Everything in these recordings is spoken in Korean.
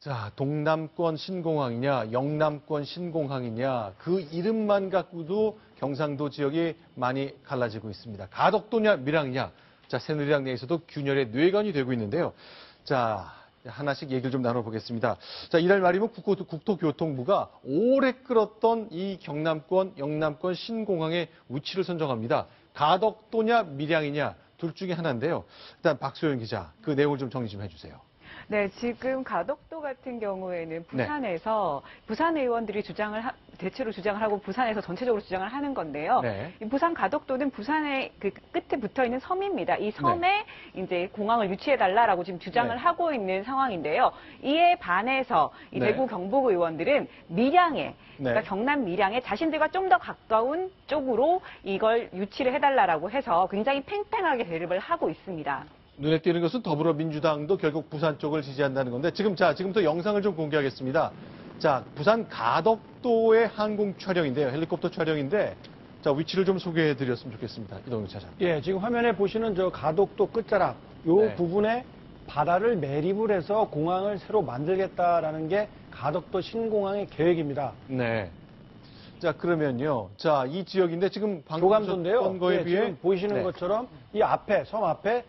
자, 동남권 신공항이냐, 영남권 신공항이냐, 그 이름만 갖고도 경상도 지역이 많이 갈라지고 있습니다. 가덕도냐, 밀양이냐. 자, 새누리당 내에서도 균열의 뇌관이 되고 있는데요. 자, 하나씩 얘기를 좀 나눠보겠습니다. 자, 이달 말이면 국토교통부가 오래 끌었던 이 경남권, 영남권 신공항의 위치를 선정합니다. 가덕도냐, 밀양이냐, 둘 중에 하나인데요. 일단 박소연 기자, 그 내용을 좀 정리 좀 해주세요. 네, 지금 가덕도 같은 경우에는 부산에서 부산 의원들이 대체로 주장을 하고 부산에서 전체적으로 주장을 하는 건데요. 이 부산 가덕도는 부산의 그 끝에 붙어 있는 섬입니다. 이 섬에 이제 공항을 유치해달라라고 지금 주장을 하고 있는 상황인데요. 이에 반해서 이 대구 경북 의원들은 밀양에, 그러니까 경남 밀양에 자신들과 좀 더 가까운 쪽으로 이걸 유치를 해달라라고 해서 굉장히 팽팽하게 대립을 하고 있습니다. 눈에 띄는 것은 더불어민주당도 결국 부산 쪽을 지지한다는 건데 지금부터 영상을 좀 공개하겠습니다. 자, 부산 가덕도의 항공 촬영인데요. 헬리콥터 촬영인데 자, 위치를 좀 소개해 드렸으면 좋겠습니다. 이동규 차장. 예, 지금 화면에 보시는 저 가덕도 끝자락 요 부분에 바다를 매립을 해서 공항을 새로 만들겠다라는 게 가덕도 신공항의 계획입니다. 네. 자, 그러면요. 자, 이 지역인데 지금 방금 교감도인데요. 거에 비해 지금 보이시는 것처럼 이 앞에 섬 앞에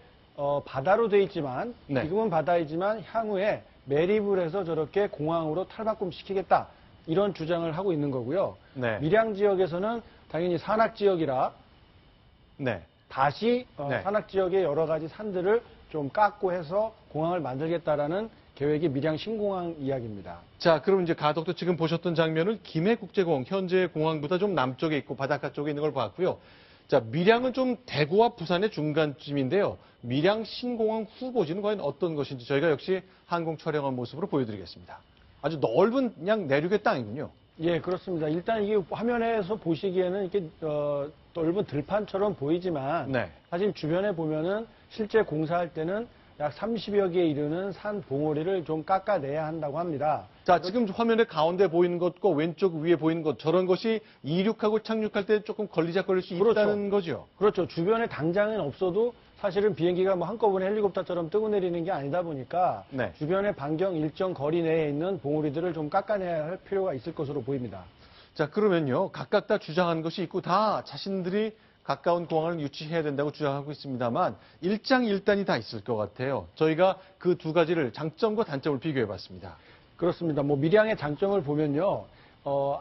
바다로 돼 있지만 지금은 바다이지만 향후에 매립을 해서 저렇게 공항으로 탈바꿈시키겠다 이런 주장을 하고 있는 거고요. 밀양 지역에서는 당연히 산악 지역이라 다시 산악 지역의 여러 가지 산들을 좀 깎고 해서 공항을 만들겠다라는 계획이 밀양 신공항 이야기입니다. 자, 그럼 이제 가덕도 지금 보셨던 장면은 김해국제공항 현재 공항보다 좀 남쪽에 있고 바닷가 쪽에 있는 걸 봤고요. 자, 밀양은 좀 대구와 부산의 중간쯤인데요. 밀양 신공항 후보지는 과연 어떤 것인지 저희가 역시 항공 촬영한 모습으로 보여드리겠습니다. 아주 넓은 그냥 내륙의 땅이군요. 예, 그렇습니다. 일단 이게 화면에서 보시기에는 이렇게 넓은 들판처럼 보이지만 사실 주변에 보면은 실제 공사할 때는 약 30여 개에 이르는 산 봉우리를 좀 깎아내야 한다고 합니다. 자, 지금 화면에 가운데 보이는 것과 왼쪽 위에 보이는 것 저런 것이 이륙하고 착륙할 때 조금 걸리작거릴 수 있다는 거죠. 그렇죠. 주변에 당장은 없어도 사실은 비행기가 뭐 한꺼번에 헬리콥터처럼 뜨고 내리는 게 아니다 보니까 주변에 반경 일정 거리 내에 있는 봉우리들을 좀 깎아내야 할 필요가 있을 것으로 보입니다. 자, 그러면요. 각각 다 주장하는 것이 있고 다 자신들이 가까운 공항을 유치해야 된다고 주장하고 있습니다만 일장일단이 다 있을 것 같아요. 저희가 그 두 가지를 장점과 단점을 비교해봤습니다. 그렇습니다. 뭐 밀양의 장점을 보면요.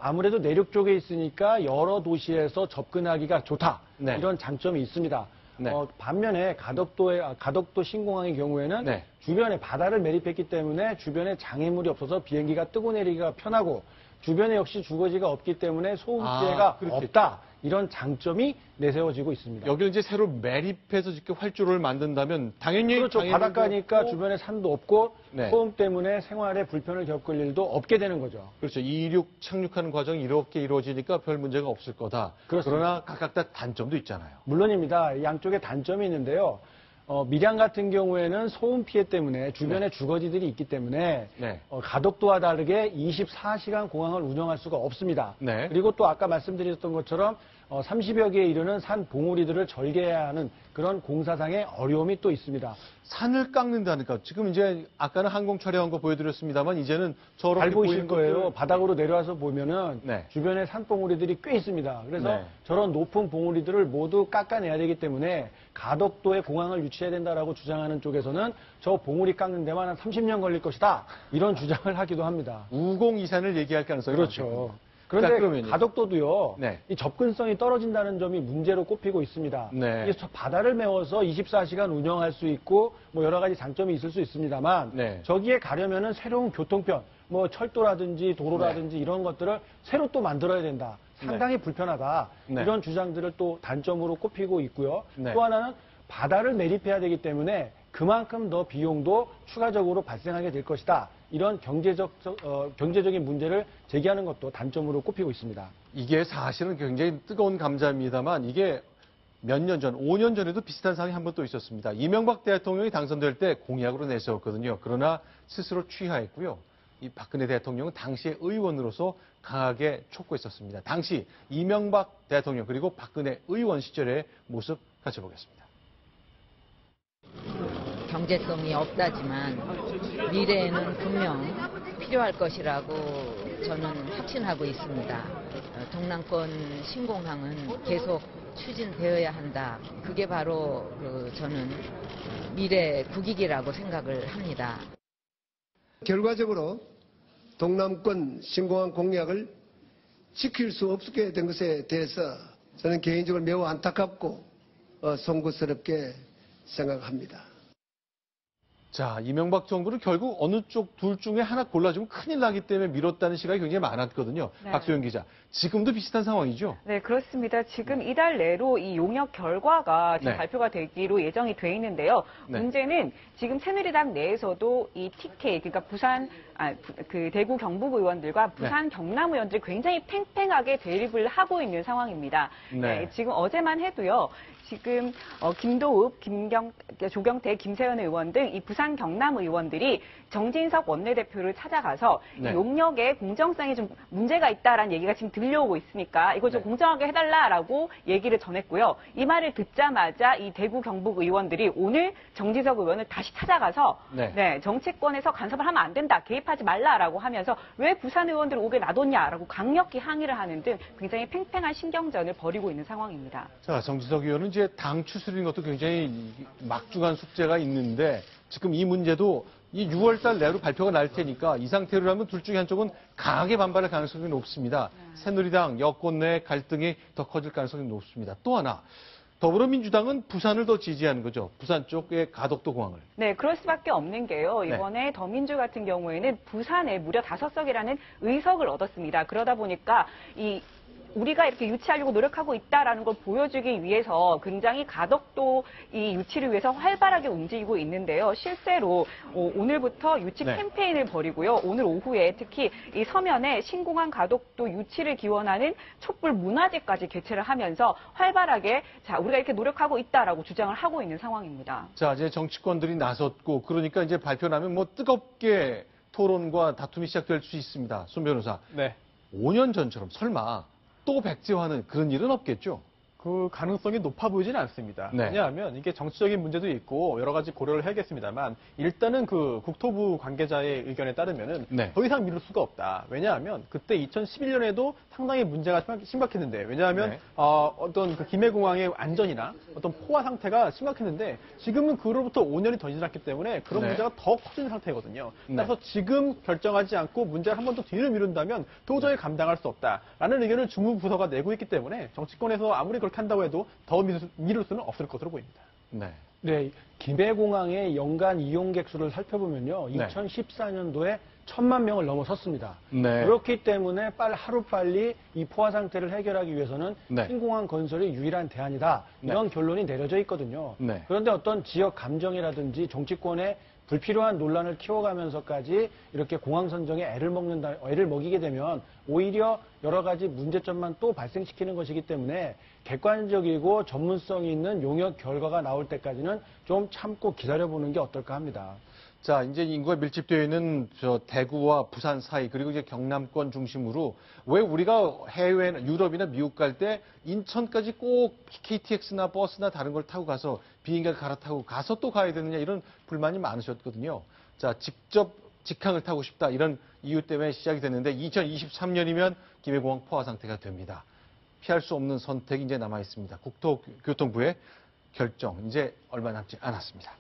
아무래도 내륙 쪽에 있으니까 여러 도시에서 접근하기가 좋다. 이런 장점이 있습니다. 반면에 가덕도 신공항의 경우에는 주변에 바다를 매립했기 때문에 주변에 장애물이 없어서 비행기가 뜨고 내리기가 편하고 주변에 역시 주거지가 없기 때문에 소음 피해가 없다. 이런 장점이 내세워지고 있습니다. 여기를 이제 새로 매립해서 이렇게 활주로를 만든다면 당연히 그렇죠. 바닷가니까 주변에 산도 없고 소음 때문에 생활에 불편을 겪을 일도 없게 되는 거죠. 그렇죠. 이륙, 착륙하는 과정이 이렇게 이루어지니까 별 문제가 없을 거다. 그러나 각각 다 단점도 있잖아요. 물론입니다. 양쪽에 단점이 있는데요. 밀양 같은 경우에는 소음 피해 때문에 주변에 주거지들이 있기 때문에 가덕도와 다르게 24시간 공항을 운영할 수가 없습니다. 그리고 또 아까 말씀드렸던 것처럼 30여 개에 이르는 산 봉우리들을 절개해야 하는 그런 공사상의 어려움이 또 있습니다. 산을 깎는다니까. 지금 이제 아까는 항공 촬영한 거 보여드렸습니다만 이제는 저렇게 잘 보이실 거예요. 바닥으로 내려와서 보면은 주변에 산봉우리들이 꽤 있습니다. 그래서 저런 높은 봉우리들을 모두 깎아내야 되기 때문에 가덕도에 공항을 유치해야 된다라고 주장하는 쪽에서는 저 봉우리 깎는 데만 한 30년 걸릴 것이다. 이런 주장을 하기도 합니다. 우공이산을 얘기할 가능성이 그렇죠. 그런데 가덕도도요. 이 접근성이 떨어진다는 점이 문제로 꼽히고 있습니다. 그래서 바다를 메워서 24시간 운영할 수 있고 뭐 여러 가지 장점이 있을 수 있습니다만 저기에 가려면은 새로운 교통편, 뭐 철도라든지 도로라든지 이런 것들을 새로 또 만들어야 된다. 상당히 불편하다. 이런 주장들을 또 단점으로 꼽히고 있고요. 또 하나는 바다를 매립해야 되기 때문에 그만큼 더 비용도 추가적으로 발생하게 될 것이다. 이런 경제적인 문제를 제기하는 것도 단점으로 꼽히고 있습니다. 이게 사실은 굉장히 뜨거운 감자입니다만 이게 몇 년 전, 5년 전에도 비슷한 상황이 한 번 또 있었습니다. 이명박 대통령이 당선될 때 공약으로 내세웠거든요. 그러나 스스로 취하했고요. 이 박근혜 대통령은 당시의 의원으로서 강하게 촉구했었습니다. 당시 이명박 대통령 그리고 박근혜 의원 시절의 모습 같이 보겠습니다. 경제성이 없다지만 미래에는 분명 필요할 것이라고 저는 확신하고 있습니다. 동남권 신공항은 계속 추진되어야 한다. 그게 바로 저는 미래 국익이라고 생각을 합니다. 결과적으로 동남권 신공항 공약을 지킬 수 없게 된 것에 대해서 저는 개인적으로 매우 안타깝고 송구스럽게 생각합니다. 자, 이명박 정부는 결국 어느 쪽 둘 중에 하나 골라주면 큰일 나기 때문에 미뤘다는 시각이 굉장히 많았거든요. 네. 박소영 기자. 지금도 비슷한 상황이죠? 네, 그렇습니다. 지금 이달 내로 이 용역 결과가 지금 네. 발표가 되기로 예정이 돼 있는데요. 네. 문제는 지금 새누리당 내에서도 이 TK, 그러니까 대구 경북 의원들과 부산 경남 의원들이 굉장히 팽팽하게 대립을 하고 있는 상황입니다. 네. 네, 지금 어제만 해도요. 지금 김도읍, 조경태, 김세현 의원 등 이 부산 경남 의원들이 정진석 원내대표를 찾아가서 네. 용역의 공정성이 좀 문제가 있다라는 얘기가 지금 들려오고 있으니까 이걸 좀 공정하게 해달라라고 얘기를 전했고요. 이 말을 듣자마자 이 대구 경북 의원들이 오늘 정진석 의원을 다시 찾아가서 정치권에서 간섭을 하면 안 된다, 개입하지 말라라고 하면서 왜 부산 의원들을 오게 놔뒀냐라고 강력히 항의를 하는 등 굉장히 팽팽한 신경전을 벌이고 있는 상황입니다. 자, 정진석 의원은 이제 당 추스리는 것도 굉장히 막중한 숙제가 있는데 지금 이 문제도 이 6월 달 내로 발표가 날 테니까 이 상태로라면 둘 중에 한쪽은 강하게 반발할 가능성이 높습니다. 새누리당 여권 내 갈등이 더 커질 가능성이 높습니다. 또 하나. 더불어민주당은 부산을 더 지지하는 거죠. 부산 쪽의 가덕도 공항을. 네, 그럴 수밖에 없는 게요. 이번에 더민주 같은 경우에는 부산에 무려 5석이라는 의석을 얻었습니다. 그러다 보니까 우리가 이렇게 유치하려고 노력하고 있다라는 걸 보여주기 위해서 굉장히 가덕도 이 유치를 위해서 활발하게 움직이고 있는데요. 실제로 오늘부터 유치 캠페인을 벌이고요. 오늘 오후에 특히 이 서면에 신공항 가덕도 유치를 기원하는 촛불 문화제까지 개최를 하면서 활발하게 우리가 이렇게 노력하고 있다라고 주장을 하고 있는 상황입니다. 자, 이제 정치권들이 나섰고 그러니까 이제 발표 나면 뭐 뜨겁게 토론과 다툼이 시작될 수 있습니다. 손 변호사. 네. 5년 전처럼 설마 또 백지화하는 그런 일은 없겠죠? 그 가능성이 높아 보이지는 않습니다. 왜냐하면 이게 정치적인 문제도 있고 여러 가지 고려를 해야겠습니다만 일단은 그 국토부 관계자의 의견에 따르면은 더 이상 미룰 수가 없다. 왜냐하면 그때 2011년에도 상당히 문제가 심각했는데 왜냐하면 어떤 그 김해공항의 안전이나 어떤 포화 상태가 심각했는데 지금은 그로부터 5년이 더 지났기 때문에 그런 문제가 더 커진 상태거든요. 그래서 지금 결정하지 않고 문제를 한 번 더 뒤를 미룬다면 도저히 감당할 수 없다라는 의견을 중무부서가 내고 있기 때문에 정치권에서 아무리 그렇게 한다고 해도 더 미룰 수는 없을 것으로 보입니다. 네, 김해공항의 연간 이용객 수를 살펴보면요. 2014년도에 1,000만 명을 넘어섰습니다. 그렇기 때문에 하루빨리 이 포화 상태를 해결하기 위해서는 신공항 건설이 유일한 대안이다. 이런 결론이 내려져 있거든요. 그런데 어떤 지역 감정이라든지 정치권의 불필요한 논란을 키워가면서까지 이렇게 공항 선정에 애를 먹이게 되면 오히려 여러 가지 문제점만 또 발생시키는 것이기 때문에 객관적이고 전문성이 있는 용역 결과가 나올 때까지는 좀 참고 기다려보는 게 어떨까 합니다. 자, 이제 인구가 밀집되어 있는 대구와 부산 사이 그리고 이제 경남권 중심으로 왜 우리가 해외 유럽이나 미국 갈 때 인천까지 꼭 KTX나 버스나 다른 걸 타고 가서 비행기를 갈아타고 가서 또 가야 되느냐 이런 불만이 많으셨거든요. 자, 직접 직항을 타고 싶다 이런 이유 때문에 시작이 됐는데 2023년이면 김해공항 포화 상태가 됩니다. 피할 수 없는 선택이 이제 남아 있습니다. 국토교통부의 결정 이제 얼마 남지 않았습니다.